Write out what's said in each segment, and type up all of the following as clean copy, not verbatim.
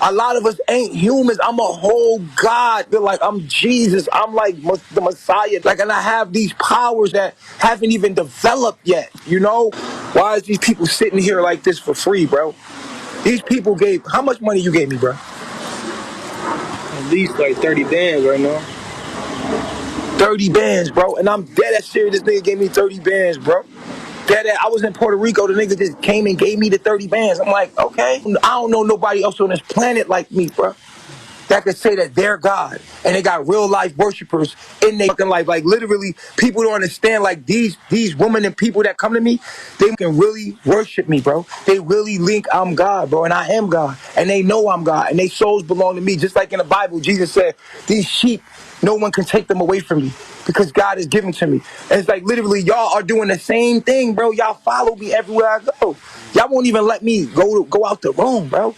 A lot of us ain't humans. I'm a whole God. Feel like I'm Jesus. I'm like the Messiah. Like, and I have these powers that haven't even developed yet. You know? Why is these people sitting here like this for free, bro? These people gave, how much money you gave me, bro? At least like 30 bands right now. 30 bands, bro. And I'm dead ass serious. This nigga gave me 30 bands, bro. Dead ass. I was in Puerto Rico. The nigga just came and gave me the 30 bands. I'm like, okay. I don't know nobody else on this planet like me, bro, that could say that they're God and they got real life worshipers in their fucking life. Like, literally, people don't understand. Like, these women and people that come to me, they can really worship me, bro. They really link I'm God, bro, and I am God, and they know I'm God, and their souls belong to me. Just like in the Bible, Jesus said, "These sheep, no one can take them away from me because God is given to me." And it's like, literally, y'all are doing the same thing, bro. Y'all follow me everywhere I go. Y'all won't even let me go out the room, bro.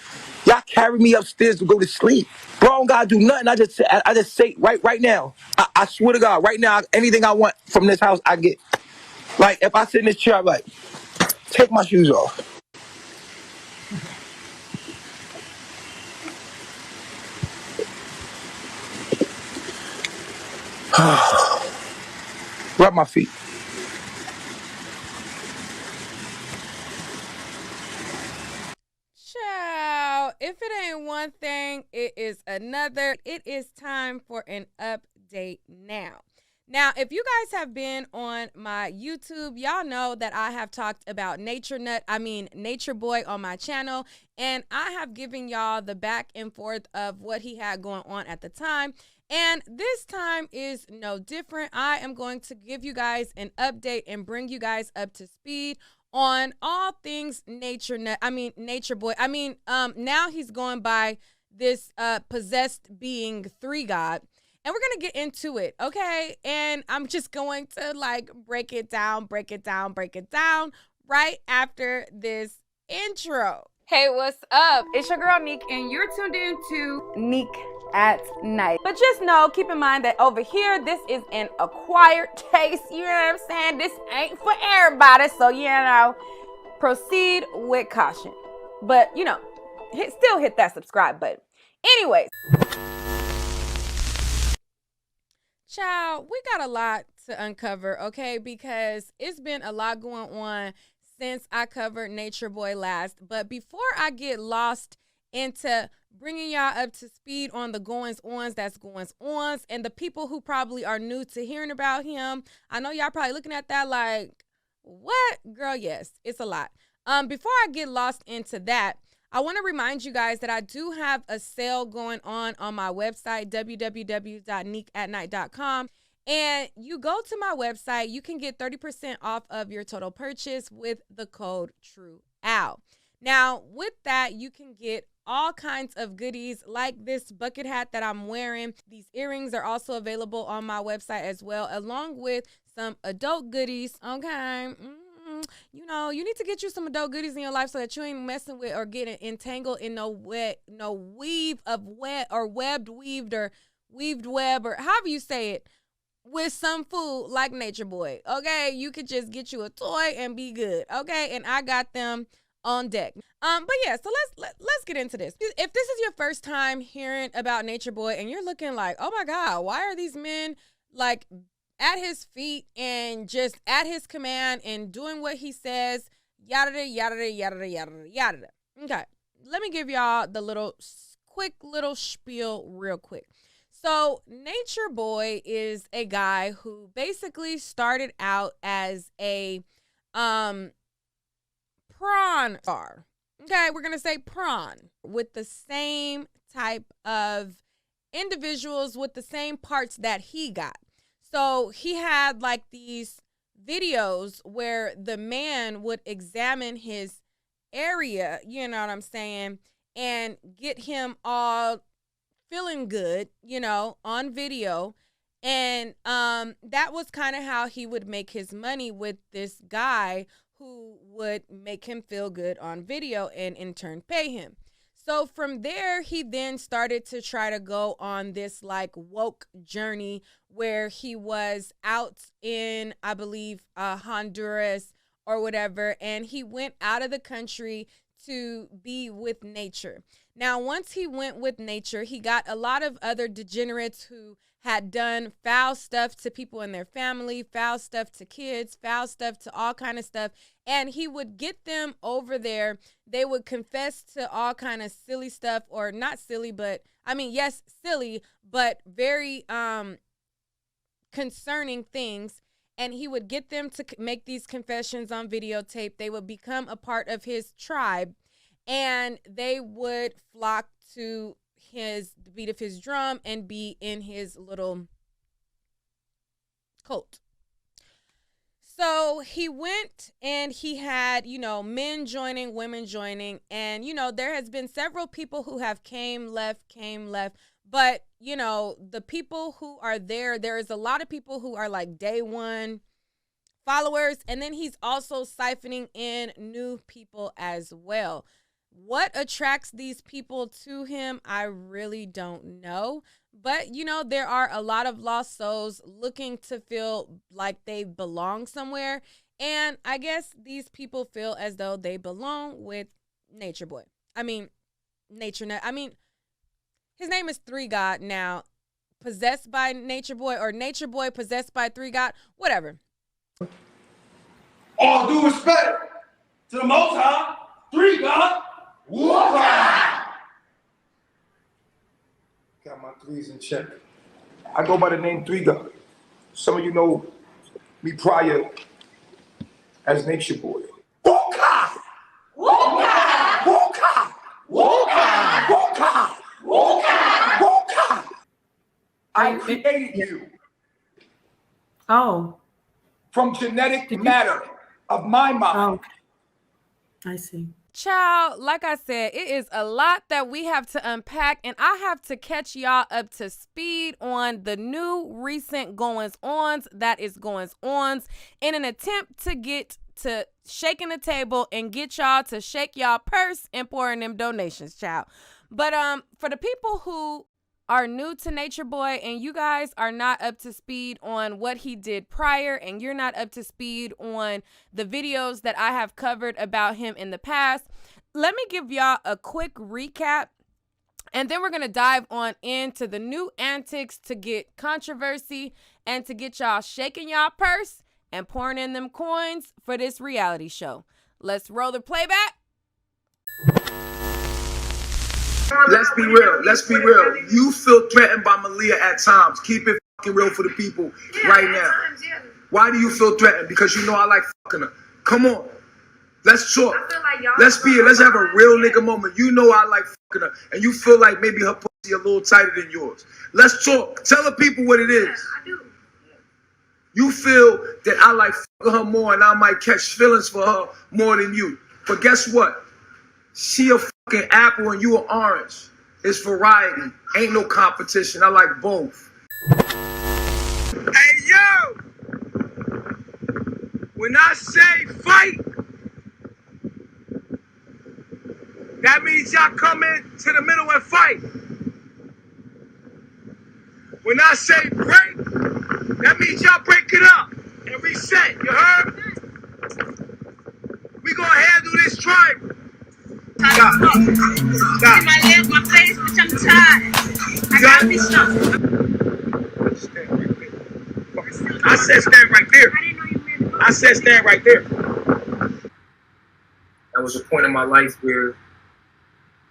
Y'all carry me upstairs to go to sleep. Bro, I don't gotta do nothing. I just say right now. I swear to God, right now, anything I want from this house, I get. Like, if I sit in this chair, I'm like, take my shoes off. Rub my feet. Ciao. If it ain't one thing, it is another. It is time for an update now. Now, if you guys have been on my YouTube, y'all know that I have talked about Nature Boy on my channel, and I have given y'all the back and forth of what he had going on at the time. And this time is no different. I am going to give you guys an update and bring you guys up to speed on all things Nature Boy. Now he's going by this possessed being 3 God. And we're going to get into it, okay? And I'm just going to like break it down right after this intro. Hey, what's up? It's your girl Neek, and you're tuned in to Neek at Night. But just know, keep in mind that over here, this is an acquired taste. You know what I'm saying? This ain't for everybody, so you know, proceed with caution. But you know, still hit that subscribe button. Anyways. Child, we got a lot to uncover, okay? Because it's been a lot going on since I covered Nature Boy last. But before I get lost into bringing y'all up to speed on the goings-ons, and the people who probably are new to hearing about him, I know y'all probably looking at that like, what? Girl, yes, it's a lot. Before I get lost into that, I want to remind you guys that I do have a sale going on my website, www.neekatnight.com. And you go to my website, you can get 30% off of your total purchase with the code TRUEOW. Now, with that, you can get all kinds of goodies like this bucket hat that I'm wearing. These earrings are also available on my website as well, along with some adult goodies, okay? You know, you need to get you some adult goodies in your life so that you ain't messing with or getting entangled in no weave of wet or webbed weaved web, or however you say it, with some food like Nature Boy. Okay, you could just get you a toy and be good. Okay, and I got them on deck. But yeah, so let's get into this. If this is your first time hearing about Nature Boy and you're looking like, oh my God, why are these men like at his feet and just at his command and doing what he says, yada yada yada yada yada. Okay, let me give y'all the quick little spiel real quick. So Nature Boy is a guy who basically started out as a prawn star. Okay, we're gonna say prawn, with the same type of individuals with the same parts that he got. So he had like these videos where the man would examine his area, you know what I'm saying, and get him all feeling good, you know, on video. And that was kind of how he would make his money, with this guy who would make him feel good on video and in turn pay him. So from there, he then started to try to go on this like woke journey where he was out in, I believe, Honduras or whatever. And he went out of the country to be with nature. Now, once he went with nature, he got a lot of other degenerates who had done foul stuff to people in their family, foul stuff to kids, foul stuff to all kind of stuff. And he would get them over there. They would confess to all kind of silly stuff, or not silly, but I mean, yes, silly, but very concerning things. And he would get them to make these confessions on videotape. They would become a part of his tribe, and they would flock to the beat of his drum and be in his little cult. So he went and he had, men joining, women joining. And, there has been several people who have came, left. But, the people who are there is a lot of people who are like day one followers. And then he's also siphoning in new people as well. What attracts these people to him, I really don't know. But, there are a lot of lost souls looking to feel like they belong somewhere. And I guess these people feel as though they belong with NatureBoy. His name is 3 God now. Possessed by NatureBoy, or NatureBoy possessed by 3 God, whatever. All due respect to the Most High, 3 God. Got my threes in check. I go by the name 3 God. Some of you know me prior as NatureBoy. Woka! Woka! Woka! Woka! Woka! Woka! Woka! I created you. Oh. From genetic matter of my mind. Oh. I see. Child, like I said, it is a lot that we have to unpack, and I have to catch y'all up to speed on the new recent goings-ons that is goings-ons in an attempt to get to shaking the table and get y'all to shake y'all purse and pour in them donations, child. But for the people who are new to NatureBoy and you guys are not up to speed on what he did prior, and you're not up to speed on the videos that I have covered about him in the past, let me give y'all a quick recap, and then we're going to dive on into the new antics to get controversy and to get y'all shaking y'all purse and pouring in them coins for this reality show. Let's roll the playback. Let's be real. Let's be real. You feel threatened by Malia at times. Keep it fucking real for the people right now. Why do you feel threatened? Because you know I like fucking her. Come on. Let's talk. Let's have a real nigga moment. You know I like fucking her. And you feel like maybe her pussy a little tighter than yours. Let's talk. Tell the people what it is. I do. You feel that I like fucking her more and I might catch feelings for her more than you. But guess what? She a fucking apple and you an orange. It's variety. Ain't no competition. I like both. Hey, yo! When I say fight, that means y'all come in to the middle and fight. When I say break, that means y'all break it up and reset. You heard? We gonna handle this tribal. Stop. Stop. My legs, my face, bitch, I'm tired. I gotta be strong. I said stand right there. I didn't know you meant to. I said stand right there. That was a point in my life where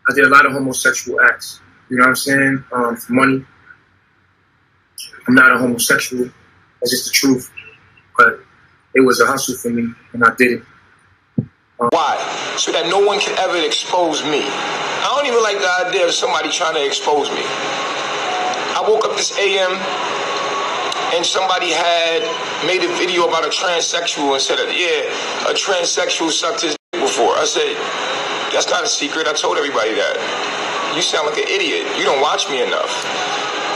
I did a lot of homosexual acts. You know what I'm saying? For money. I'm not a homosexual. That's just the truth. But it was a hustle for me, and I did it. Why? So that no one can ever expose me. I don't even like the idea of somebody trying to expose me. I woke up this AM and somebody had made a video about a transsexual and said, yeah, a transsexual sucked his dick before. I said, that's not a secret. I told everybody that. You sound like an idiot. You don't watch me enough.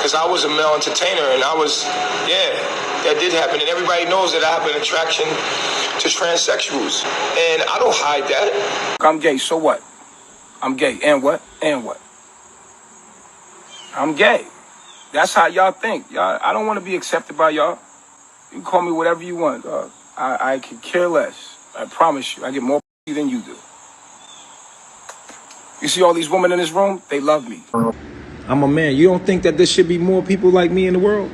Because I was a male entertainer and that did happen. And everybody knows that I have an attraction to transsexuals. And I don't hide that. I'm gay, so what? I'm gay, and what? And what? I'm gay. That's how y'all think. Y'all, I don't want to be accepted by y'all. You can call me whatever you want, dog. I can care less. I promise you. I get more than you do. You see all these women in this room? They love me. I'm a man. You don't think that there should be more people like me in the world?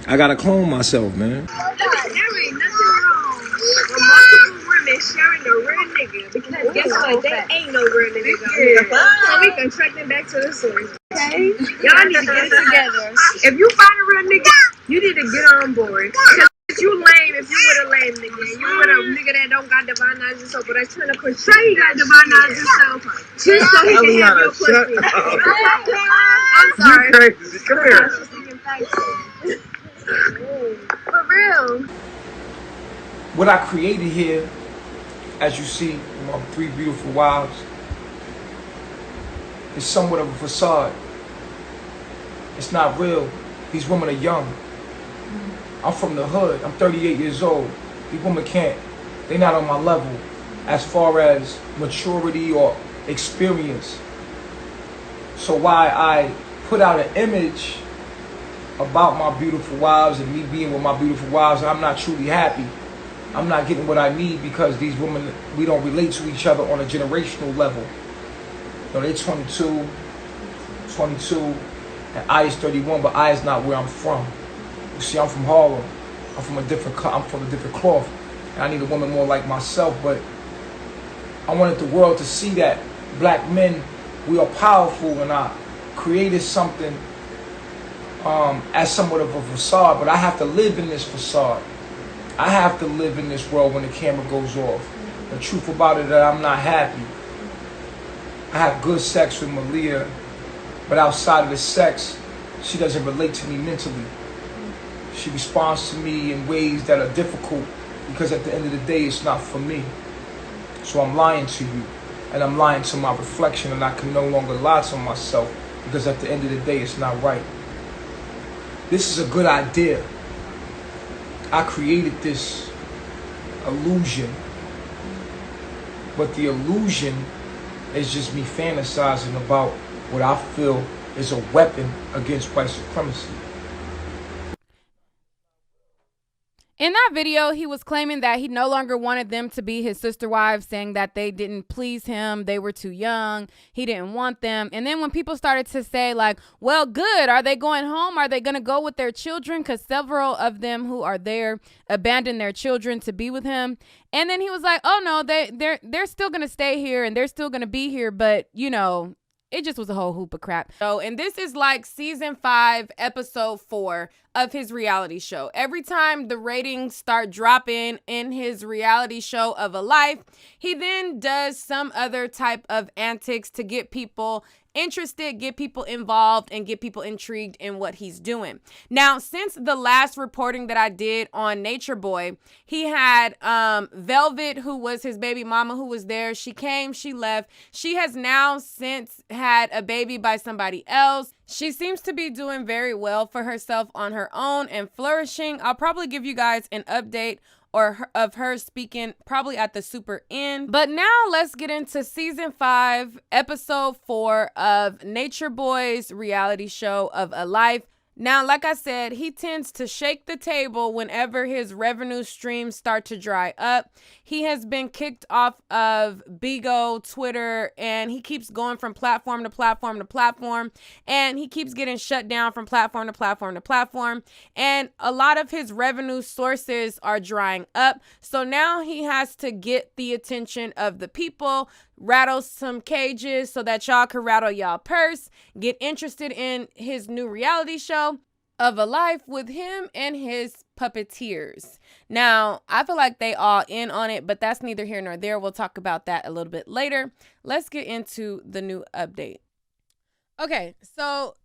I gotta clone myself, man. There ain't nothing wrong with multiple women sharing a real nigga because guess what? They ain't no real niggas. So we can track them back to the source. Okay? Y'all need to get it together. If you find a real nigga, you need to get on board. Because you lame if you with a lame nigga. You with a nigga that don't got divine knowledge himself, but that's trying to portray he got divine knowledge himself just so he can have your pussy. I'm sorry. You crazy. Come here. For real. What I created here, as you see, my 3 beautiful wives, is somewhat of a facade. It's not real. These women are young. I'm from the hood. I'm 38 years old. These women they're not on my level as far as maturity or experience. So why I put out an image about my beautiful wives and me being with my beautiful wives, and I'm not truly happy. I'm not getting what I need because these women, we don't relate to each other on a generational level. You know, they're 22, and I is 31, but I is not where I'm from. You see, I'm from Harlem. I'm from a different cloth. And I need a woman more like myself, but I wanted the world to see that black men, we are powerful, and I created something as somewhat of a facade, but I have to live in this facade. I have to live in this world when the camera goes off. The truth about it is that I'm not happy. I have good sex with Malia, but outside of the sex, she doesn't relate to me mentally. She responds to me in ways that are difficult because at the end of the day, it's not for me. So I'm lying to you, and I'm lying to my reflection, and I can no longer lie to myself because at the end of the day, it's not right. This is a good idea. I created this illusion, but the illusion is just me fantasizing about what I feel is a weapon against white supremacy. In that video, he was claiming that he no longer wanted them to be his sister wives, saying that they didn't please him, they were too young, he didn't want them. And then when people started to say like, well, good, are they going home? Are they going to go with their children? Because several of them who are there abandoned their children to be with him. And then he was like, oh no, they're still going to stay here and they're still going to be here. But, you know, it just was a whole hoop of crap. So, and this is like season 5, episode 4 of his reality show. Every time the ratings start dropping in his reality show of a life, he then does some other type of antics to get people interested, get people involved, and get people intrigued in what he's doing. Now, since the last reporting that I did on NatureBoy, he had Velvet, who was his baby mama, who was there. She came, she left. She has now since had a baby by somebody else. She seems to be doing very well for herself on her own and flourishing. I'll probably give you guys an update of her speaking probably at the super end. But now let's get into season 5, episode 4 of NatureBoy's reality show of a life. Now, like I said, he tends to shake the table whenever his revenue streams start to dry up. He has been kicked off of Bigo, Twitter, and he keeps going from platform to platform to platform, and he keeps getting shut down from platform to platform to platform, and a lot of his revenue sources are drying up. So now he has to get the attention of the people, rattle some cages so that y'all can rattle y'all purse, get interested in his new reality show of a life with him and his puppeteers. Now, I feel like they all in on it, but that's neither here nor there. We'll talk about that a little bit later. Let's get into the new update. Okay, so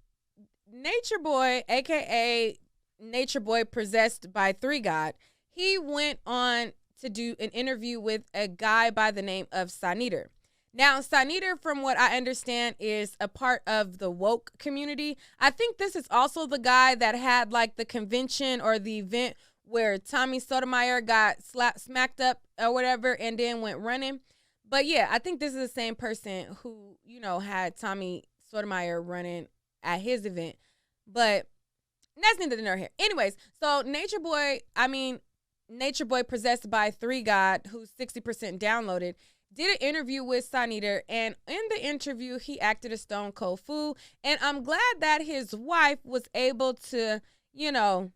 NatureBoy, aka NatureBoy possessed by 3 God, he went on to do an interview with a guy by the name of Saniter. Now, Saniter, from what I understand, is a part of the woke community. I think this is also the guy that had like the convention or the event where Tommy Sotomayor got smacked up or whatever and then went running. But yeah, I think this is the same person who, you know, had Tommy Sotomayor running at his event. But that's neither here nor here. Anyways, so NatureBoy possessed by 3 God, who's 60% downloaded, did an interview with Sun Eater, and in the interview, he acted a stone cold fool. And I'm glad that his wife was able to, you know,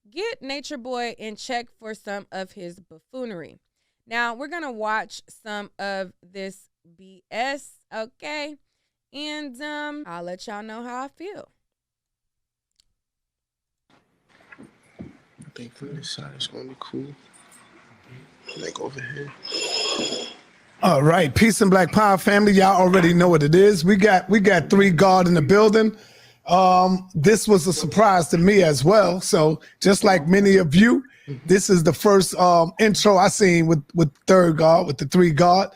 get Nature Boy in check for some of his buffoonery. Now, we're going to watch some of this BS, okay? And I'll let y'all know how I feel. I think from this side it's going to be cool. Like over here. All right, peace and Black Power family. Y'all already know what it is. We got 3 God in the building. This was a surprise to me as well. So just like many of you, this is the first intro I seen with third God, with the 3 God.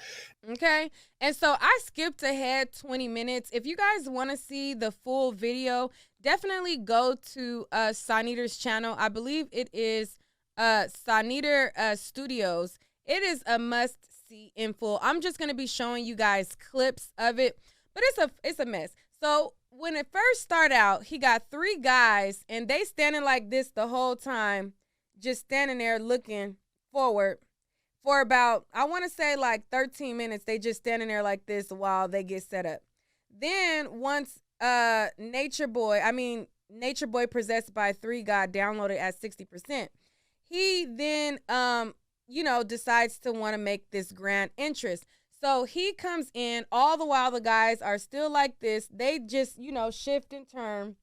Okay, and so I skipped ahead 20 minutes. If you guys want to see the full video, definitely go to Sun Eater's channel. I believe it is Sun Eater Studios. It is a must-see in full. I'm just going to be showing you guys clips of it, but it's a mess. So when it first started out, he got 3 guys, and they standing like this the whole time, just standing there looking forward for about, I want to say like 13 minutes. They just standing there like this while they get set up. Then once Nature Boy possessed by 3 God downloaded at 60%, he then you know, decides to want to make this grand entrance. So he comes in, all the while the guys are still like this. They just, you know, shift and turn.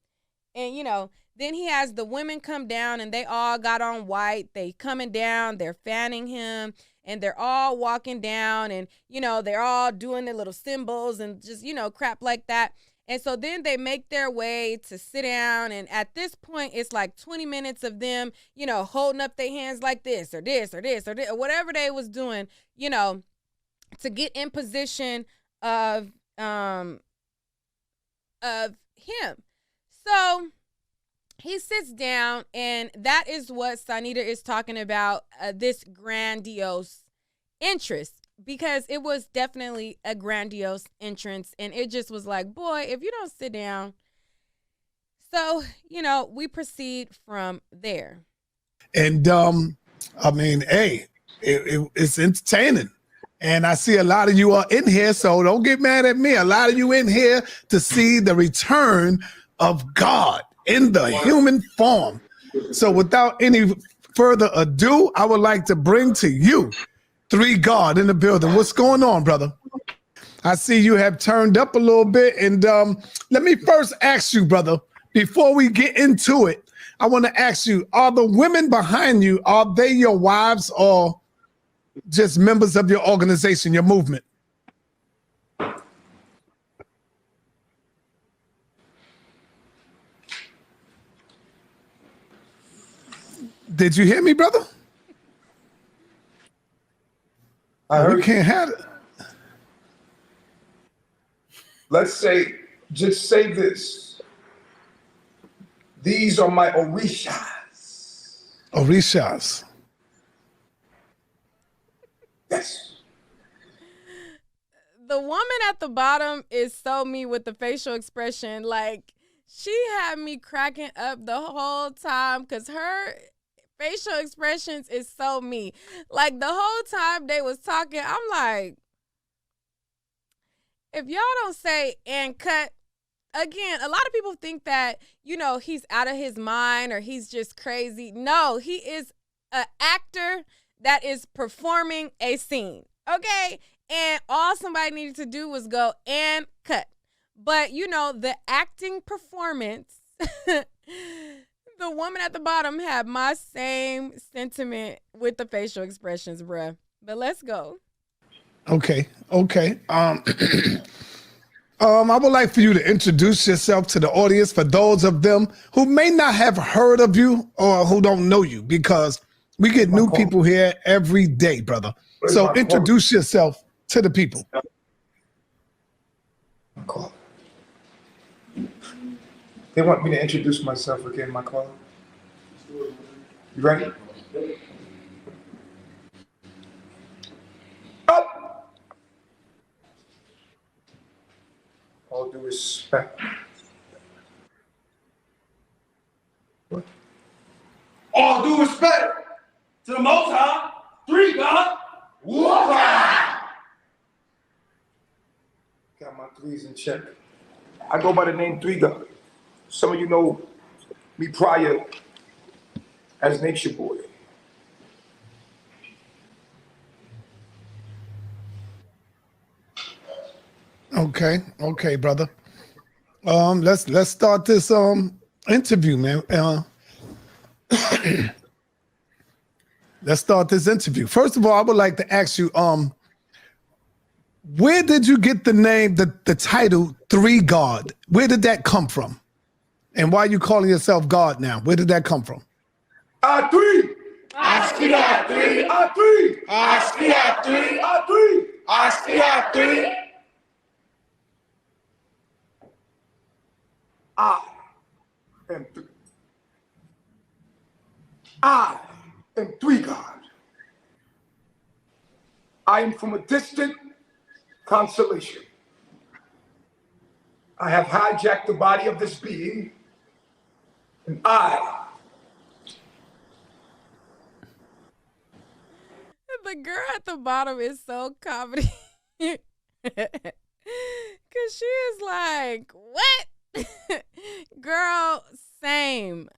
And, you know, then he has the women come down, and they all got on white. They coming down, they're fanning him, and they're all walking down, and, you know, they're all doing their little symbols and just, you know, crap like that. And so then they make their way to sit down. And at this point, it's like 20 minutes of them, you know, holding up their hands like this or this or this or this, or whatever they was doing, you know, to get in position of him. So he sits down, and that is what Sun Eater is talking about, this grandiose entrance, because it was definitely a grandiose entrance, and it just was like, boy, if you don't sit down. So, you know, we proceed from there. And I mean, hey, it's entertaining. And I see a lot of you are in here, so don't get mad at me. A lot of you in here to see the return of God in the human form. So without any further ado, I would like to bring to you 3 God in the building. What's going on, brother? I see you have turned up a little bit. And let me first ask you, brother, before we get into it, I want to ask you, are the women behind you, are they your wives or just members of your organization, your movement? Did you hear me, brother? I heard we can't have it. Let's say, just say this. These are my orishas. Orishas. Yes. The woman at the bottom is so me with the facial expression. Like, she had me cracking up the whole time because her facial expressions is so me. Like, the whole time they was talking, I'm like, if y'all don't say and cut, again, a lot of people think that, you know, he's out of his mind or he's just crazy. No, he is an actor that is performing a scene, okay? And all somebody needed to do was go and cut. But, you know, the acting performance, the woman at the bottom had my same sentiment with the facial expressions, bruh. But let's go. Okay. I would like for you to introduce yourself to the audience for those of them who may not have heard of you or who don't know you, because we get new people here every day, brother. So introduce yourself to the people. They want me to introduce myself again, my caller. You ready? Up. All due respect. What? All due respect to the Most High, 3 God. Whoa. Got my threes in check. I go by the name Three God. Some of you know me prior as NatureBoy. Okay, brother. Let's start this interview, man. Let's start this interview. First of all, I would like to ask you, where did you get the name, the title Three God? Where did that come from? And why are you calling yourself God now? Where did that come from? Three. Three. Three. I am three. I am Three God. I am from a distant constellation. I have hijacked the body of this being, and The girl at the bottom is so comedy. Cause she is like, what? Girl, same.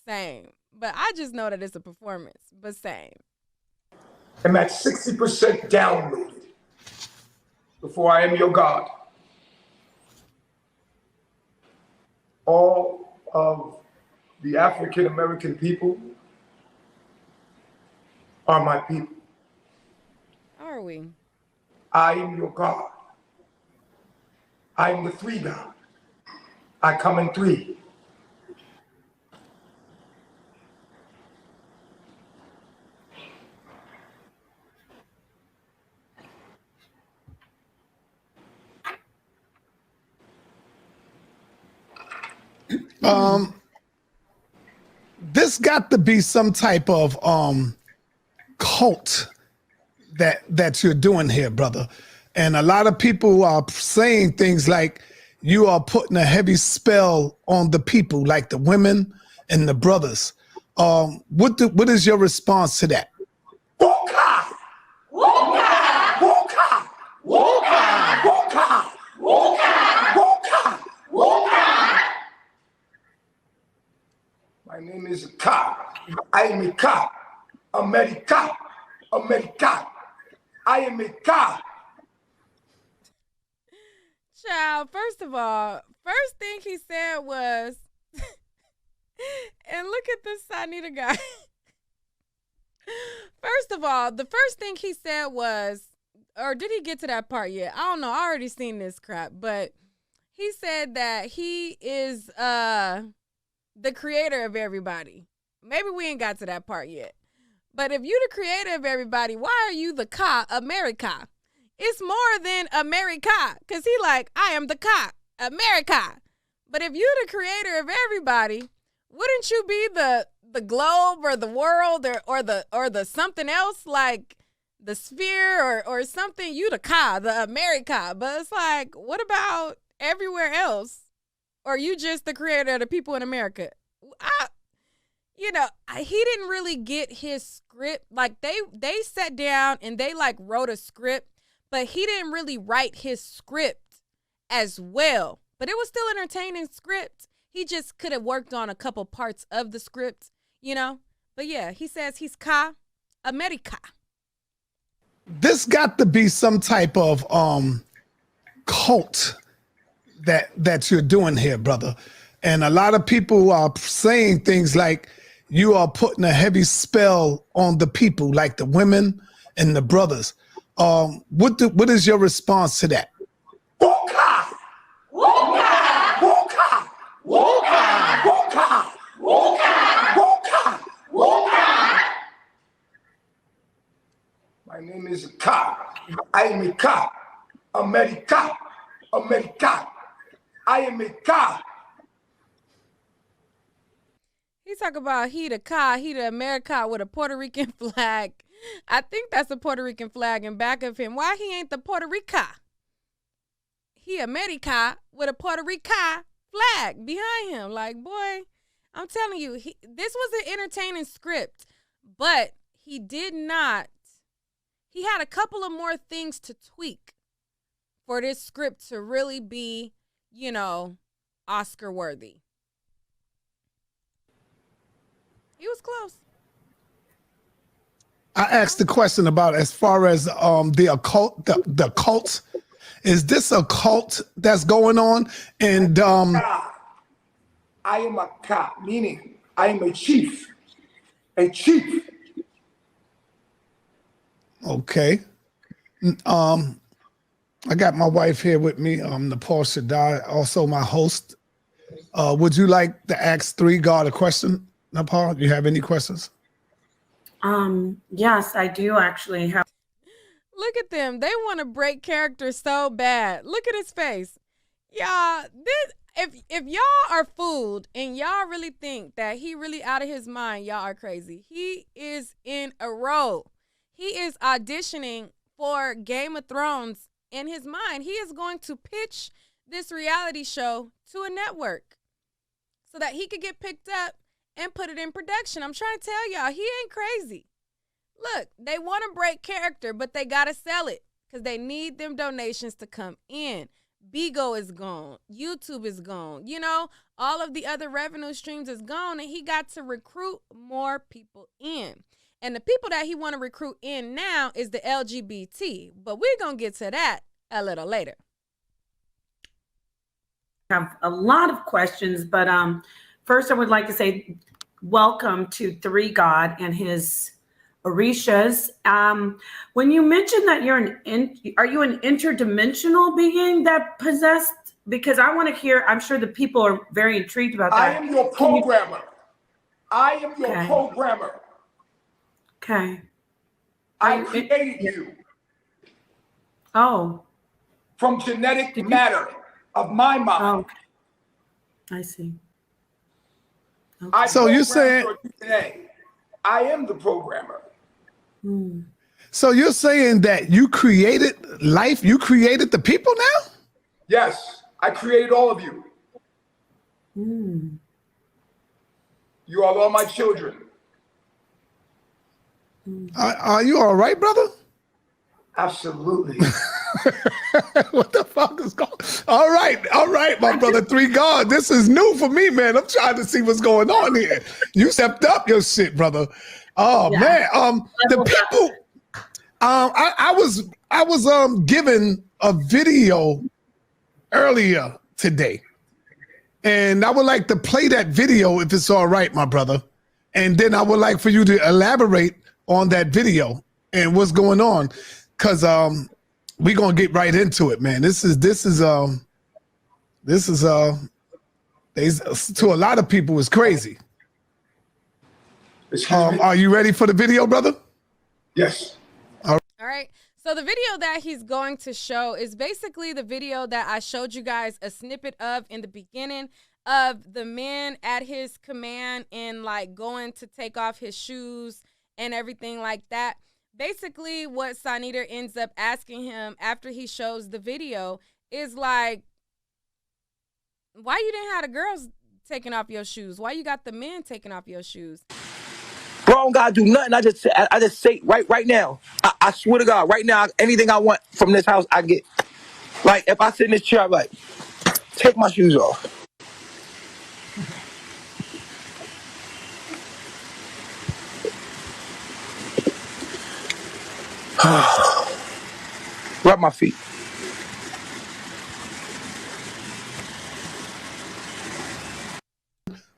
But I just know that it's a performance, but same. am at 60% downloaded before I am your God. All of the African American people are my people. Are we? I am your God. I am the Three God. I come in three. This got to be some type of cult that you're doing here, brother. And a lot of people are saying things like you are putting a heavy spell on the people, like the women and the brothers. What is your response to that? Woka! Woka! Woka! Woka! Woka! Woka! Woka! Woka! My name is Ka. I am a Ka. America. America. I am a Ka. Child, first of all, first thing he said was, and look at this Sanita guy. First of all, the first thing he said was, or did he get to that part yet? I don't know. I already seen this crap, but he said that he is the creator of everybody. Maybe we ain't got to that part yet. But if you the creator of everybody, why are you the Ka America? It's more than America, because he like, I am the Ka America. But if you the creator of everybody, wouldn't you be the globe or the world or the something else, like the sphere or something? You the Ka, the America. But it's like, what about everywhere else? Or you just the creator of the people in America? He didn't really get his script. Like they sat down and they like wrote a script, but he didn't really write his script as well. But it was still entertaining script. He just could have worked on a couple parts of the script, But yeah, he says he's Ka America. This got to be some type of cult that you're doing here, brother. And a lot of people are saying things like you are putting a heavy spell on the people, like the women and the brothers. What is your response to that? Woka! Woka! Woka! Woka! Woka! Woka! Woka! Woka! My name is Ka. I am a Ka. America. America. I am a Ka. He talk about he the Ka, he the America with a Puerto Rican flag. I think that's a Puerto Rican flag in back of him. Why he ain't the Puerto Rica? He America with a Puerto Rica flag behind him. Like, boy, I'm telling you, this was an entertaining script, but he did not. He had a couple of more things to tweak for this script to really be, you know, Oscar worthy. He was close. I asked the question about as far as the occult, the cult. Is this a cult that's going on? And I am a cop, meaning I am a chief. A chief. okay. I got my wife here with me, Nepal Shaddai, also my host. Would you like to ask Three God a question, Nepal? Do you have any questions? Yes, I do actually have. Look at them. They want to break character so bad. Look at his face. Y'all, if y'all are fooled and y'all really think that he really out of his mind, y'all are crazy. He is in a role. He is auditioning for Game of Thrones in his mind. He is going to pitch this reality show to a network so that he could get picked up and put it in production. I'm trying to tell y'all, he ain't crazy. Look, they want to break character, but they got to sell it because they need them donations to come in. Bigo is gone. YouTube is gone. You know, all of the other revenue streams is gone, and he got to recruit more people in. And the people that he want to recruit in now is the LGBT, but we're going to get to that a little later. Have a lot of questions, but first I would like to say welcome to Three God and his Orishas. When you mentioned that are you an interdimensional being that possessed? Because I want to hear, I'm sure the people are very intrigued about that. I am your programmer. I am your programmer. Okay. I created you. Oh. From genetic matter of my mind. Oh, okay. I see. Okay. So you're saying I am the programmer. So you're saying that you created life, you created the people now? Yes, I created all of you. You are all my children. Are you all right, brother? Absolutely. What the fuck is going on? All right, my brother Three God. This is new for me, man. I'm trying to see what's going on here. You stepped up your shit, brother. Oh man. The people I was given a video earlier today. And I would like to play that video if it's all right, my brother. And then I would like for you to elaborate on that video and what's going on. Cause we're gonna get right into it, man. This is to a lot of people is crazy. Are you ready for the video, brother? Yes. All right. So the video that he's going to show is basically the video that I showed you guys a snippet of in the beginning of the man at his command and like going to take off his shoes and everything like that. Basically, what Sanita ends up asking him after he shows the video is like, why you didn't have the girls taking off your shoes? Why you got the men taking off your shoes? Bro, I don't gotta do nothing. I just say right now. I swear to God, right now, anything I want from this house, I get. Like, if I sit in this chair, I'm like, take my shoes off. Rub my feet.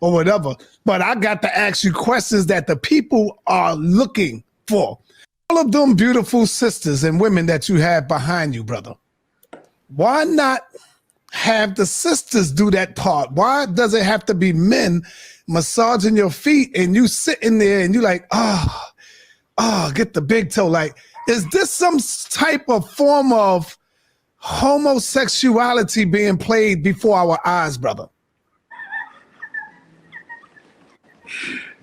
Or whatever. But I got to ask you questions that the people are looking for. All of them beautiful sisters and women that you have behind you, brother. Why not have the sisters do that part? Why does it have to be men massaging your feet and you sitting there and you like, get the big toe? Like, is this some type of form of homosexuality being played before our eyes, brother?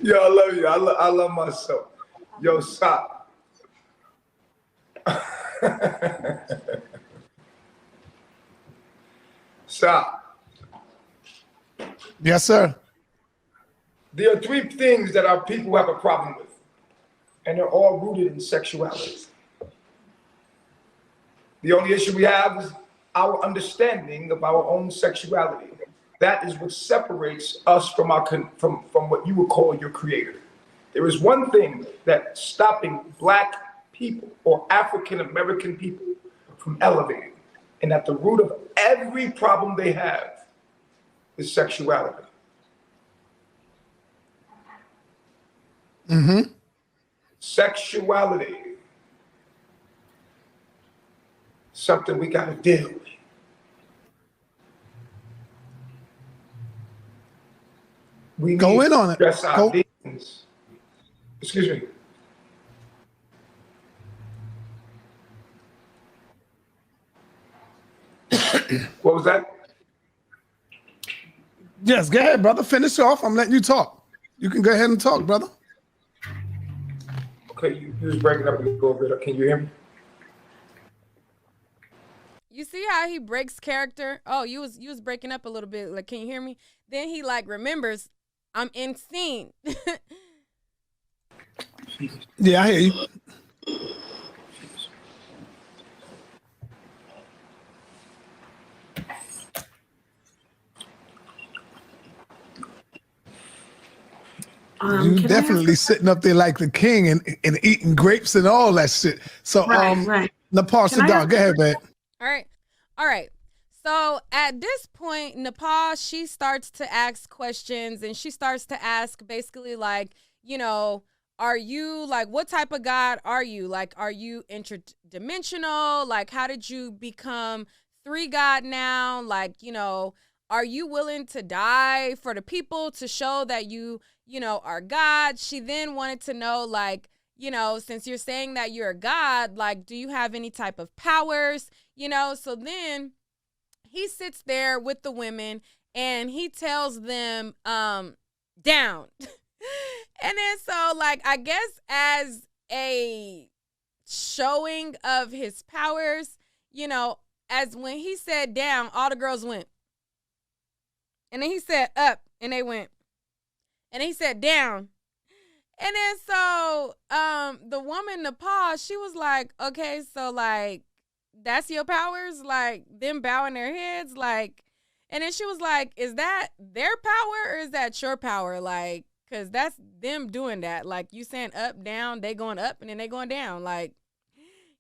Yo, I love you. I love myself. Yo, stop. Stop. Yes, sir. There are three things that our people have a problem with, and they're all rooted in sexuality. The only issue we have our understanding of our own sexuality. That is what separates us from from what you would call your creator. There is one thing that's stopping Black people or African American people from elevating, and at the root of every problem they have is sexuality. Mm-hmm. Sexuality, something we got to deal with. We Go need in on it. to address our Go. demons. Excuse me. What was that? Yes, go ahead, brother. Finish off. I'm letting you talk. You can go ahead and talk, brother. Okay, you was breaking up a little bit. Can you hear me? You see how he breaks character? Oh, you was breaking up a little bit. Like, can you hear me? Then he like remembers I'm in scene. Yeah, I hear you. You definitely sitting up there like the king and eating grapes and all that shit. So, right. Nepal, sit down. Go ahead, man. All right. So at this point, Nepal, she starts to ask questions, and she starts to ask basically like, you know, are you like, what type of God are you? Like, are you interdimensional? Like, how did you become 3 God now? Like, you know, are you willing to die for the people to show that you know, are God? She then wanted to know, like, you know, since you're saying that you're a God, like, do you have any type of powers? You know, so then he sits there with the women and he tells them, down. And then so, like, I guess as a showing of his powers, you know, as when he said down, all the girls went. And then he said up, and they went. And he said down. And then so the woman, Nepal, she was like, okay, so like, that's your powers? Like, them bowing their heads? Like, and then she was like, is that their power or is that your power? Like, because that's them doing that. Like, you saying up, down, they going up and then they going down. Like,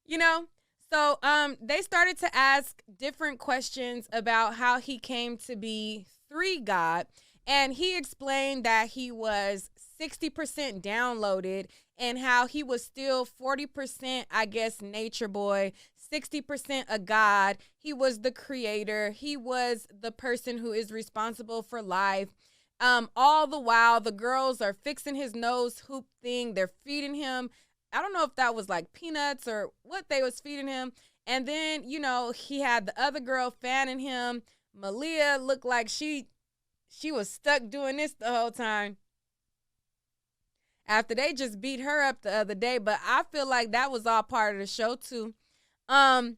you know? So they started to ask different questions about how he came to be 3 God. And he explained that he was 60% downloaded and how he was still 40%, I guess, nature boy, 60% a God. He was the creator. He was the person who is responsible for life. All the while, the girls are fixing his nose hoop thing. They're feeding him. I don't know if that was like peanuts or what they was feeding him. And then, you know, he had the other girl fanning him. Malia looked like she was stuck doing this the whole time. After they just beat her up the other day, but I feel like that was all part of the show too. And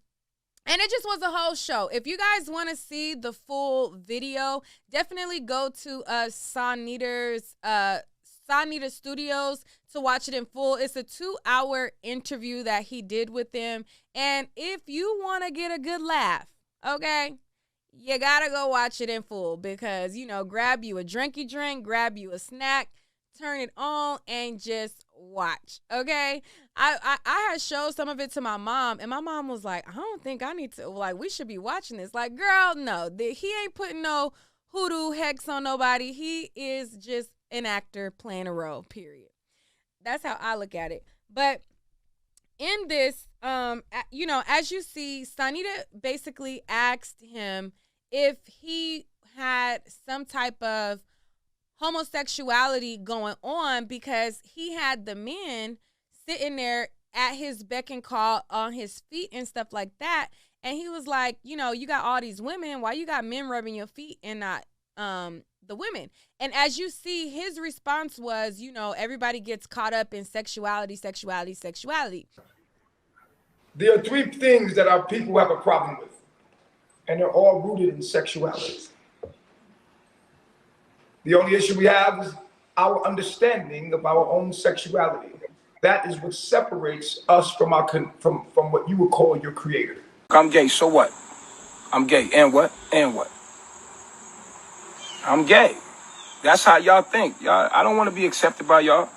it just was a whole show. If you guys want to see the full video, definitely go to Sanita Studios to watch it in full. It's a 2-hour interview that he did with them. And if you want to get a good laugh, okay, you gotta go watch it in full because, you know, grab you a drinky drink, grab you a snack, turn it on, and just watch, okay? I had showed some of it to my mom, and my mom was like, I don't think I need to, like, we should be watching this. Like, girl, no, he ain't putting no hoodoo hex on nobody. He is just an actor playing a role, period. That's how I look at it. But in this, you know, as you see, Sanita basically asked him if he had some type of homosexuality going on because he had the men sitting there at his beck and call on his feet and stuff like that. And he was like, you know, you got all these women. Why you got men rubbing your feet and not the women? And as you see, his response was, you know, everybody gets caught up in sexuality. There are 3 things that our people have a problem with, and they're all rooted in sexuality. The only issue we have is our understanding of our own sexuality. That is what separates us from from what you would call your creator. I'm gay, so what? I'm gay. And what? And what? I'm gay. That's how y'all think. Y'all, I don't want to be accepted by y'all.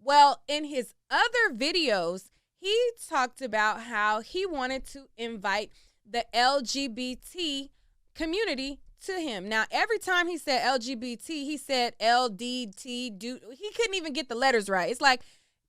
Well, in his other videos, he talked about how he wanted to invite the LGBT community to him. Now, every time he said LGBT, he said LDT. He couldn't even get the letters right. It's like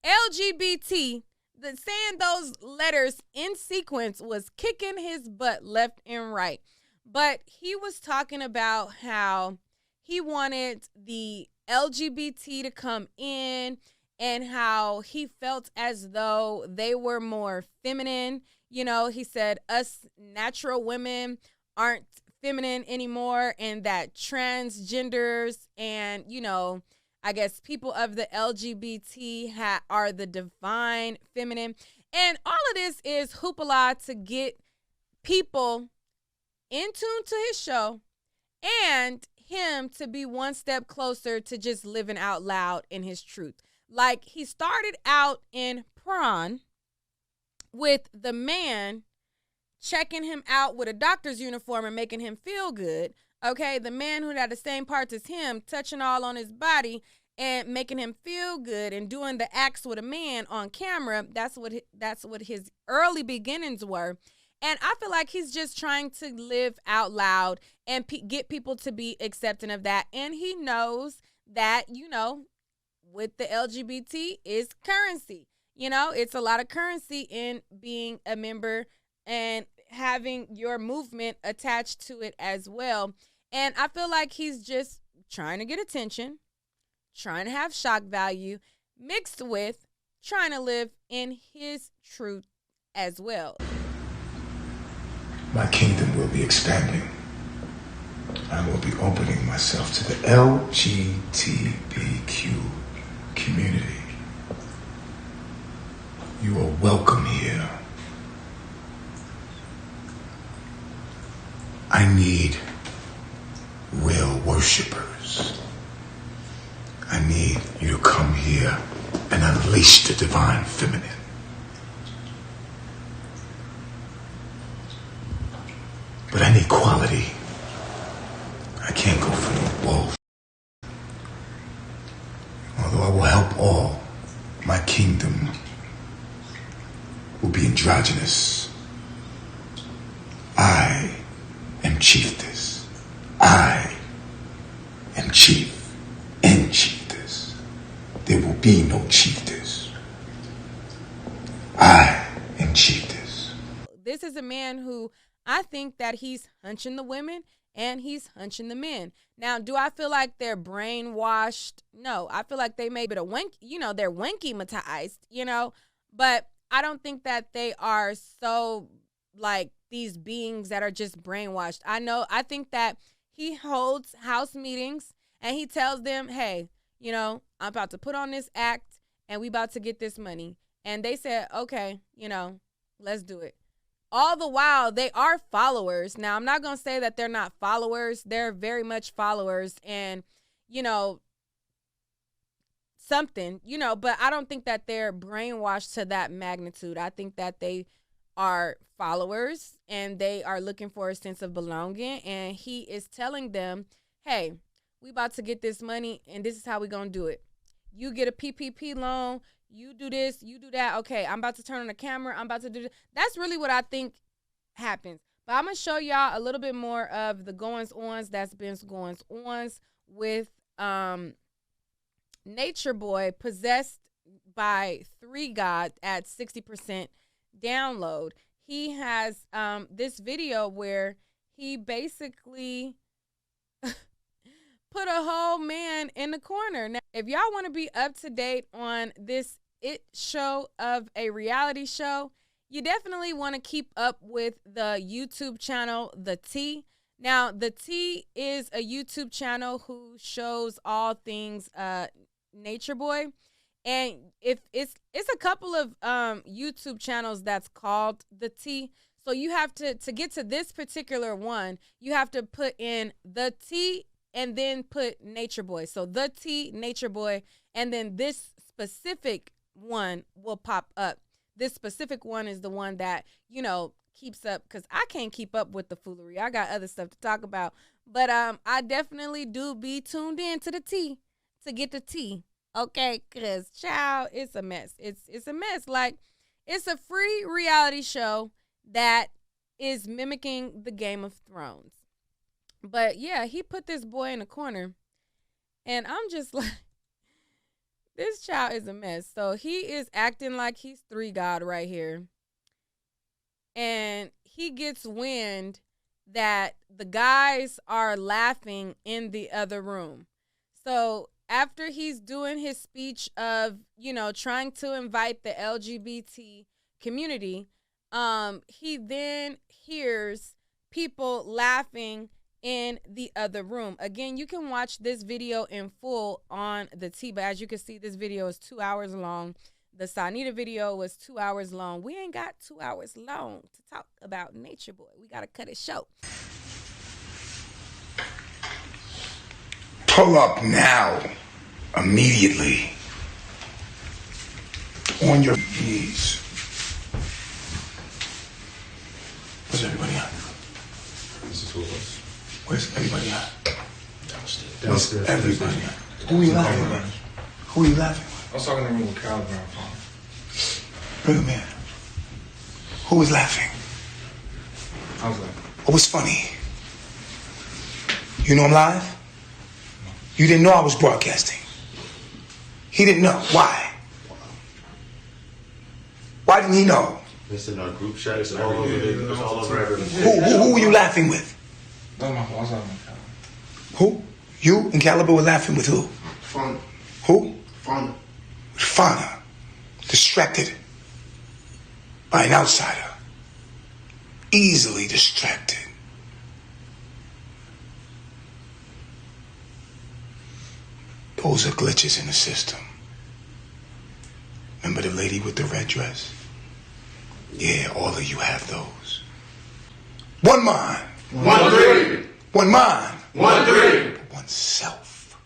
LGBT, saying those letters in sequence was kicking his butt left and right. But he was talking about how he wanted the LGBT to come in and how he felt as though they were more feminine. You know, he said us natural women aren't feminine anymore, and that transgenders and, you know, I guess people of the LGBT are the divine feminine. And all of this is hoopla to get people in tune to his show and him to be one step closer to just living out loud in his truth. Like, he started out in prawn with the man checking him out with a doctor's uniform and making him feel good. Okay, the man who had the same parts as him, touching all on his body and making him feel good and doing the acts with a man on camera. That's what his early beginnings were. And I feel like he's just trying to live out loud and get people to be accepting of that. And he knows that, you know, with the LGBT is currency. You know, it's a lot of currency in being a member and having your movement attached to it as well. And I feel like he's just trying to get attention, trying to have shock value, mixed with trying to live in his truth as well. My kingdom will be expanding. I will be opening myself to the LGBTQ community. You are welcome here. I need real worshipers. I need you to come here and unleash the divine feminine. But I need quality. I can't go for no wolf. Although I will help all, my kingdom will be androgynous. I am chiefess. I am chief and chiefess. There will be no chiefess. I am chiefess. This is a man who I think that he's hunching the women and he's hunching the men. Now, do I feel like they're brainwashed? No, I feel like they may be they're wanky-matized, you know, but I don't think that they are so like these beings that are just brainwashed. I think that he holds house meetings and he tells them, hey, you know, I'm about to put on this act and we about to get this money. And they said, okay, you know, let's do it. All the while, they are followers. Now, I'm not going to say that they're not followers. They're very much followers and, you know, something, you know, but I don't think that they're brainwashed to that magnitude. I think that they are followers and they are looking for a sense of belonging. And he is telling them, hey, we about to get this money and this is how we going to do it. You get a PPP loan. You do this, you do that. Okay, I'm about to turn on the camera. I'm about to do this. That's really what I think happens. But I'm going to show y'all a little bit more of the goings-ons that's been goings-ons with NatureBoy, possessed by 3 God at 60% download. He has this video where he basically put a whole man in the corner. Now, if y'all want to be up to date on this show of a reality show, you definitely want to keep up with the YouTube channel, The T. Now, The T is a YouTube channel who shows all things NatureBoy. And if it's a couple of YouTube channels that's called The T. So you have to get to this particular one, you have to put in The T and then put NatureBoy. So The T, NatureBoy, and then this specific one will pop up. This specific one is the one that, you know, keeps up, because I can't keep up with the foolery. I got other stuff to talk about. But I definitely do be tuned in to the tea to get the tea. Okay, because child, it's a mess. It's a mess. Like, it's a free reality show that is mimicking the Game of Thrones. But yeah, he put this boy in a corner, and I'm just like, this child is a mess. So he is acting like he's 3 God right here. And he gets wind that the guys are laughing in the other room. So after he's doing his speech of, you know, trying to invite the LGBT community, he then hears people laughing in the other room. Again, you can watch this video in full on the T, but as you can see, this video is 2 hours long. The Sanita video was 2 hours long. We ain't got 2 hours long to talk about Nature Boy. We got to cut it short. Pull up now, immediately, on your knees. Where's everybody at? This is 2 of us. Where's everybody at? Downstairs. Where's everybody at? Who are you laughing with? Who are you laughing with? I was talking in the room with Cal around. Bring him in. Who was laughing? I was like, What was funny? You know I'm live? You didn't know I was broadcasting. He didn't know. Why? Why didn't he know? It's in our group chat. It's all over it. It's all over everything. Who were you laughing with? no, my fault. I was talking with Cal. Who? You and Caliber were laughing with who? Fun. Who? Fun. With Fauna. Distracted by an outsider. Easily distracted. Those are glitches in the system. Remember the lady with the red dress? Yeah, all of you have those. One mind. One dream. One mind. One dream. One self.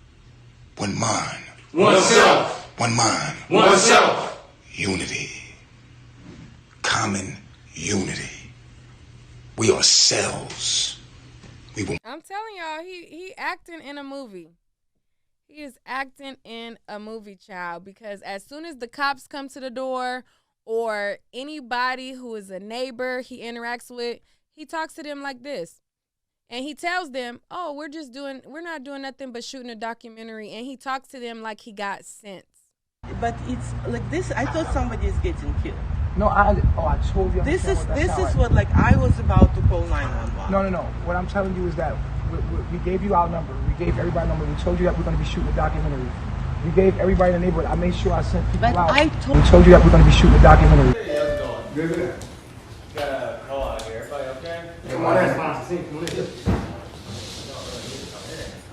One mind. One self. One mind. One self. Unity. Common unity. We are cells. We will. I'm telling y'all, he acting in a movie. He is acting in a movie, child, because as soon as the cops come to the door or anybody who is a neighbor he interacts with, he talks to them like this. And he tells them, oh, we're not doing nothing but shooting a documentary. And he talks to them like he got sense. But it's like this. I thought somebody is getting killed. No, I told you. This is what like I was about to call 911. No. What I'm telling you is that we gave you our number. We gave everybody a number. We told you that we're going to be shooting a documentary. We gave everybody in the neighborhood. I made sure I sent people out. I We told you that we're going to be shooting a documentary. Hey, how's it going? Good. Got a call out here. Everybody okay? Come on in.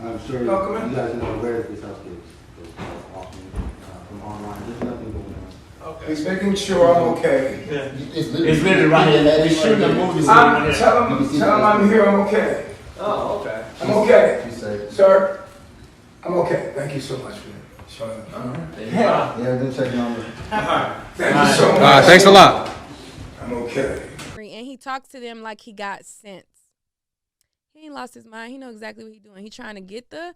I'm sure you guys know where this house is. From online. There's nothing going on. Okay. He's making sure I'm okay. It's literally right here. We're shooting a movie. Tell him I'm here. I'm okay. Oh, okay. I'm okay. You say. Sir, I'm okay. Thank you so much for showing up. Yeah, then check your number. Thank you so much. Thanks a lot. I'm okay. And he talks to them like he got sense. He ain't lost his mind. He know exactly what he's doing. He's trying to get the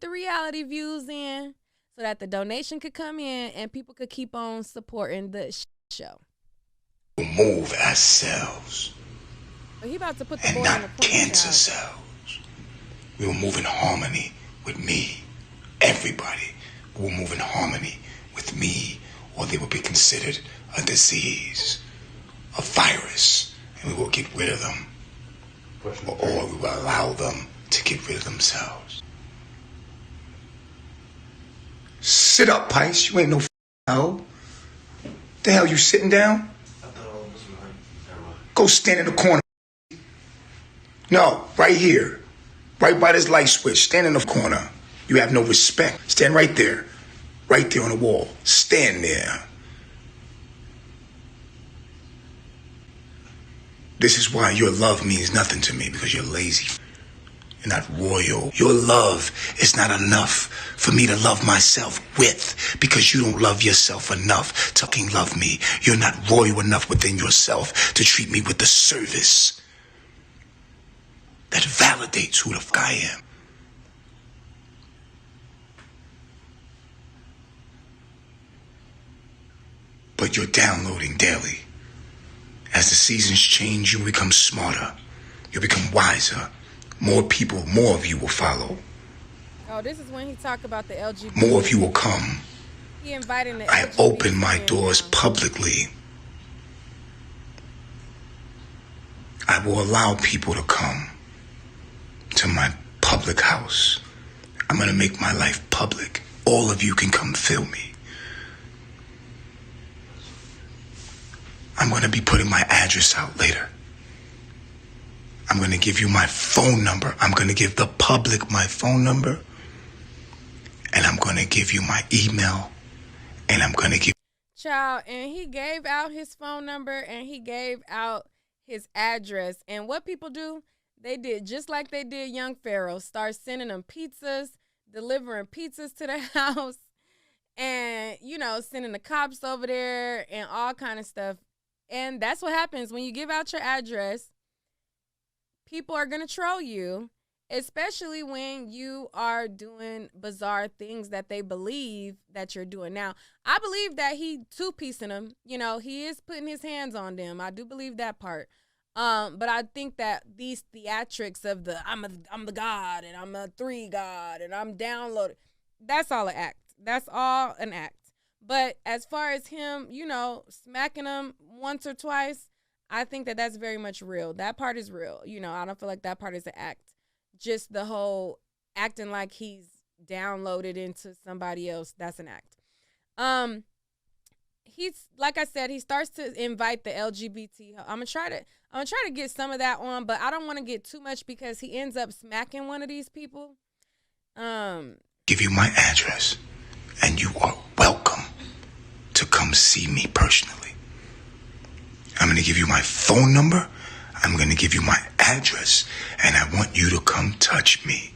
reality views in so that the donation could come in and people could keep on supporting the show. We'll move ourselves But he about to put the and boy in not the corner. cancer child. cells. We will move in harmony with me. Everybody will move in harmony with me, or they will be considered a disease, a virus, and we will get rid of them. Or we will allow them to get rid of themselves. Sit up, Pice. You ain't no hoe. The hell you sitting down? Go stand in the corner. No, right here. Right by this light switch. Stand in the corner. You have no respect. Stand right there. Right there on the wall. Stand there. This is why your love means nothing to me, because you're lazy. You're not royal. Your love is not enough for me to love myself with, because you don't love yourself enough to fucking love me. You're not royal enough within yourself to treat me with the service that validates who the fuck I am. But you're downloading daily. As the seasons change, you become smarter. You become wiser. More people, more of you will follow. Oh, this is when he talked about the LGBT. More of you will come. He invited the I open my doors publicly. I will allow people to come to my public house. I'm going to make my life public. All of you can come feel me. I'm going to be putting my address out later. I'm going to give you my phone number. I'm going to give the public my phone number. And I'm going to give you my email. And I'm going to give... Child, and he gave out his phone number and he gave out his address. And what people do, they did just like they did Young Pharaoh. Start sending them pizzas, delivering pizzas to the house. And, you know, sending the cops over there and all kind of stuff. And that's what happens when you give out your address. People are going to troll you, especially when you are doing bizarre things that they believe that you're doing. Now, I believe that he two-piecing them. You know, he is putting his hands on them. I do believe that part. But I think that these theatrics of the I'm the God and I'm a 3 God and I'm downloaded, that's all an act. That's all an act. But as far as him, you know, smacking them once or twice, I think that that's very much real. That part is real. You know, I don't feel like that part is an act. Just the whole acting like he's downloaded into somebody else, that's an act. He's, like I said, he starts to invite the LGBT. I'm gonna try to get some of that on, but I don't want to get too much because he ends up smacking one of these people. Give you my address, and you are welcome to come see me personally. I'm going to give you my phone number. I'm going to give you my address, and I want you to come touch me.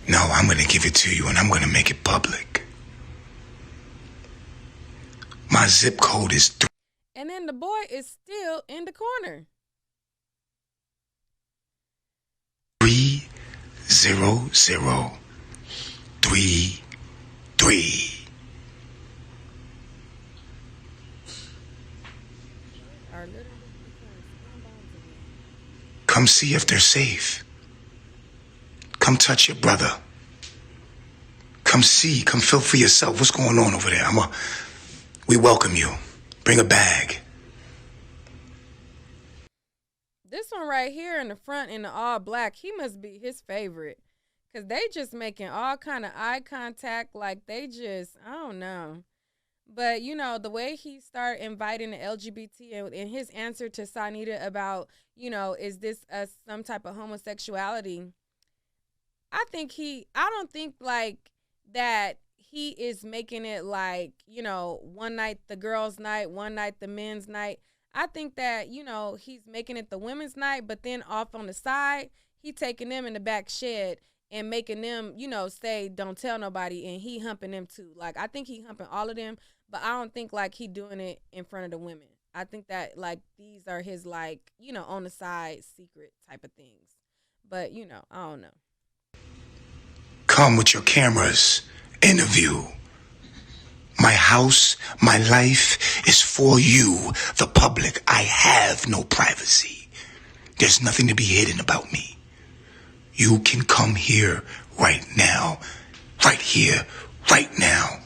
No, I'm going to give it to you, and I'm going to make it public. My zip code is 3. And then the boy is still in the corner. 30033. Come see if they're safe. Come touch your brother. Come see, come feel for yourself. What's going on over there? We welcome you. Bring a bag. This one right here in the front in the all black, he must be his favorite. Because they just making all kind of eye contact like they just, I don't know. But, you know, the way he started inviting the LGBT and his answer to Sanita about, you know, is this some type of homosexuality? I don't think like that he is making it like, you know, one night the girls' night, one night the men's night. I think that, you know, he's making it the women's night, but then off on the side, he taking them in the back shed and making them, you know, say, don't tell nobody, and he humping them too. Like, I think he humping all of them, but I don't think, like, he doing it in front of the women. I think that, like, these are his, like, you know, on the side secret type of things. But, you know, I don't know. Come with your cameras. Interview. My house, my life is for you, the public. I have no privacy. There's nothing to be hidden about me. You can come here right now, right here, right now,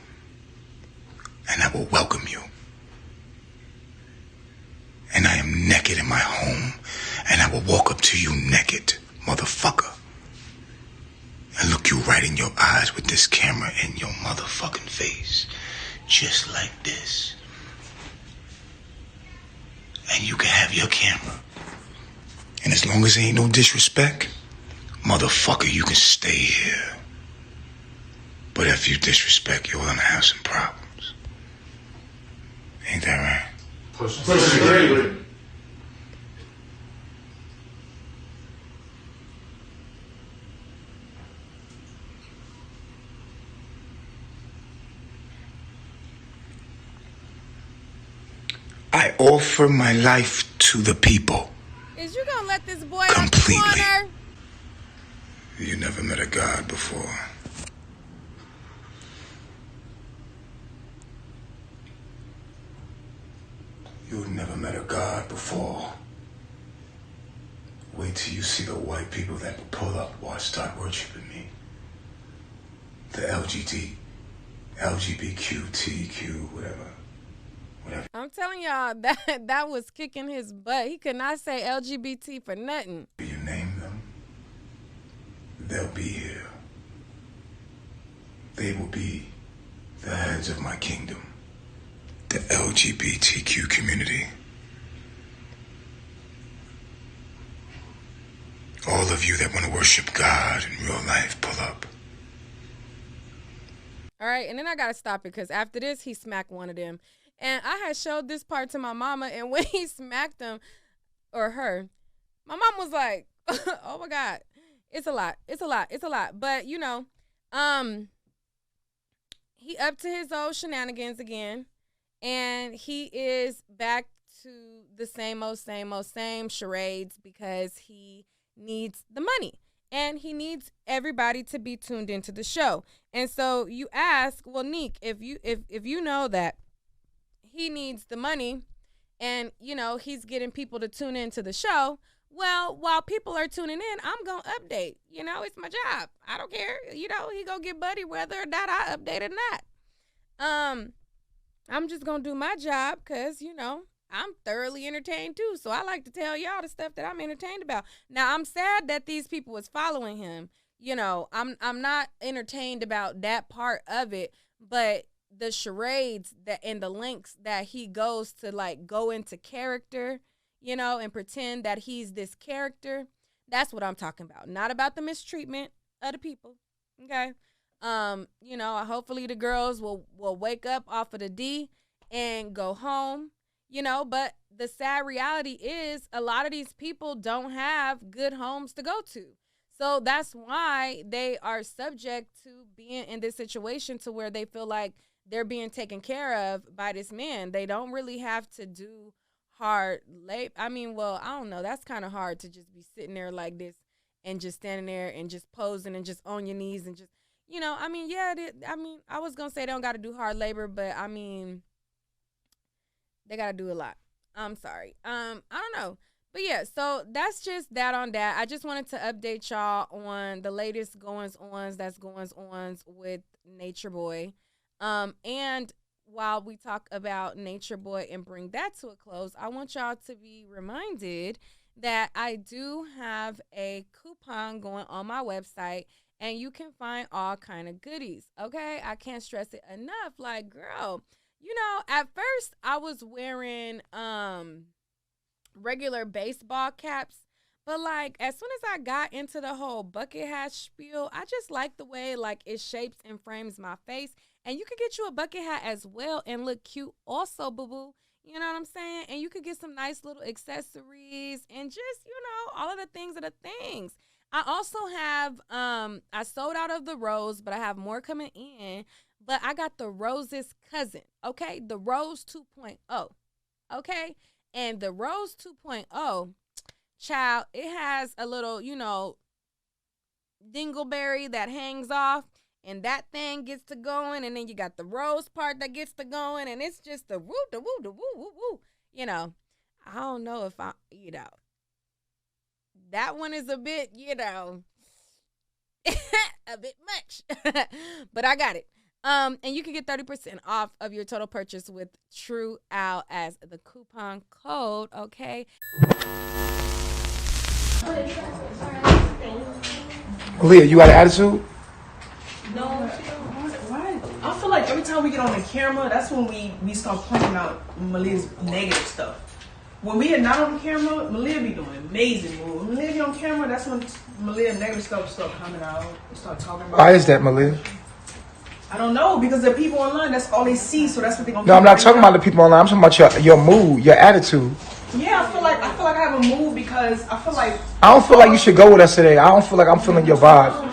and I will welcome you. And I am naked in my home, and I will walk up to you naked, motherfucker, and look you right in your eyes with this camera in your motherfucking face, just like this. And you can have your camera. And as long as there ain't no disrespect, motherfucker, you can stay here. But if you disrespect, you're gonna have some problems. Ain't that right? Push it. I offer my life to the people. Is you gonna let this boy completely. out the corner? You never met a God before. You've never met a God before. Wait till you see the white people that will pull up or start worshiping me. The LGBTQ, TQ, whatever. I'm telling y'all that was kicking his butt. He could not say LGBT for nothing. You name them, they'll be here. They will be the heads of my kingdom, the LGBTQ community. All of you that want to worship God in real life, pull up. All right, and then I gotta stop it because after this, he smacked one of them. And I had showed this part to my mama, and when he smacked him, or her, my mom was like, oh my God, it's a lot. But, you know, he up to his old shenanigans again, and he is back to the same charades because he needs the money. And he needs everybody to be tuned into the show. And so you ask, well, Neek, if you know that he needs the money and, you know, he's getting people to tune into the show, well, while people are tuning in, I'm going to update. You know, it's my job. I don't care. You know, he going to get buddy whether or not I update or not. I'm just going to do my job because, you know, I'm thoroughly entertained too. So I like to tell y'all the stuff that I'm entertained about. Now, I'm sad that these people was following him. You know, I'm not entertained about that part of it, but the charades that and the links that he goes to, like, go into character, you know, and pretend that he's this character, that's what I'm talking about. Not about the mistreatment of the people. Okay. You know, hopefully the girls will wake up off of the D and go home, you know, but the sad reality is a lot of these people don't have good homes to go to. So that's why they are subject to being in this situation to where they feel like they're being taken care of by this man. They don't really have to do hard labor. I mean, well, I don't know. That's kind of hard to just be sitting there like this and just standing there and just posing and just on your knees and just, you know, I mean, yeah, I was going to say they don't got to do hard labor, but I mean, they got to do a lot. I'm sorry. I don't know. But yeah, so that's just that on that. I just wanted to update y'all on the latest goings-ons with NatureBoy. And while we talk about NatureBoy and bring that to a close, I want y'all to be reminded that I do have a coupon going on my website, and you can find all kind of goodies. Okay, I can't stress it enough. Like, girl, you know, at first I was wearing regular baseball caps, but like as soon as I got into the whole bucket hat spiel, I just like the way like it shapes and frames my face. And you could get you a bucket hat as well and look cute also, boo-boo. You know what I'm saying? And you could get some nice little accessories and just, you know, all of the things are the things. I also have, I sold out of the rose, but I have more coming in. But I got the rose's cousin, okay? The Rose 2.0, okay? And the Rose 2.0, child, it has a little, you know, dingleberry that hangs off. And that thing gets to going, and then you got the rose part that gets to going, and it's just the woo, the woo, the woo, woo, woo. You know, I don't know if you know, that one is a bit, you know, a bit much, but I got it. And you can get 30% off of your total purchase with True Owl as the coupon code, okay? Leah, you got an attitude? No, why? I feel like every time we get on the camera, that's when we start pointing out Malia's negative stuff. When we are not on camera, Malia be doing amazing moves. When Malia be on camera, that's when Malia's negative stuff start coming out. Start talking about. Why is that, Malia? I don't know, because the people online, that's all they see, so that's what they're gonna. No, I'm not talking about the people online. I'm talking about your mood, your attitude. Yeah, I feel like I have a mood because I feel like. I don't feel like you should go with us today. I don't feel like I'm feeling your vibe.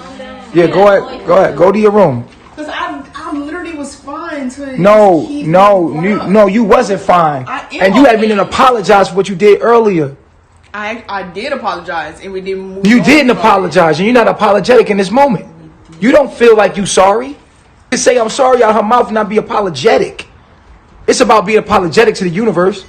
Yeah, go ahead. Go to your room. Because I literally was fine until No, he's no, grown you, up. no, you wasn't fine. I am And you haven't okay. even apologized for what you did earlier. I did apologize, and we didn't move You on didn't from it. apologize, and you're not apologetic in this moment. You don't feel like you sorry. You say I'm sorry out of her mouth and not be apologetic. It's about being apologetic to the universe.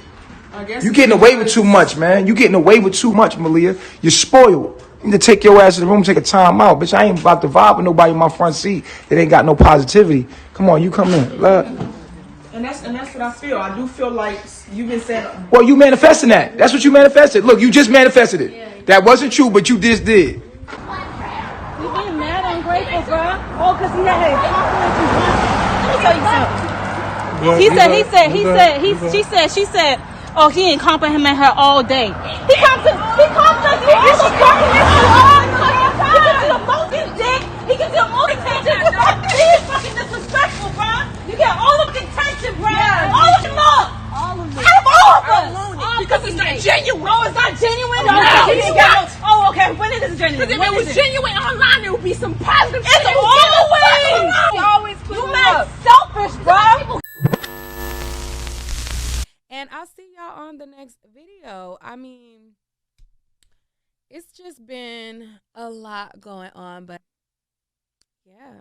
I guess You it's getting away with because- too much, man. You getting away with too much, Malia. You're spoiled. You need to take your ass to the room, take a time out. Bitch, I ain't about to vibe with nobody in my front seat that ain't got no positivity. Come on, you come in. And that's what I feel. I do feel like you've been saying. Well, you manifesting that. That's what you manifested. Look, you just manifested it. That wasn't true, but you just did. You being mad or ungrateful, bro? Oh, because he had a compliment you. Let me tell you something. She said, oh, he ain't compliment her all day. He compliments you all the time. He gives you the most dick. He gives you the most attention. He is fucking disrespectful, bro. You get all of the attention, bro. All of the love. All of it. Out of all of us. Because it's not genuine. Oh, it's not genuine? Oh, okay. When is it genuine? Because if it was genuine online, there would be some positive shit. It's always you mad selfish, bro. And I'll see y'all on the next video. I mean, it's just been a lot going on, but yeah.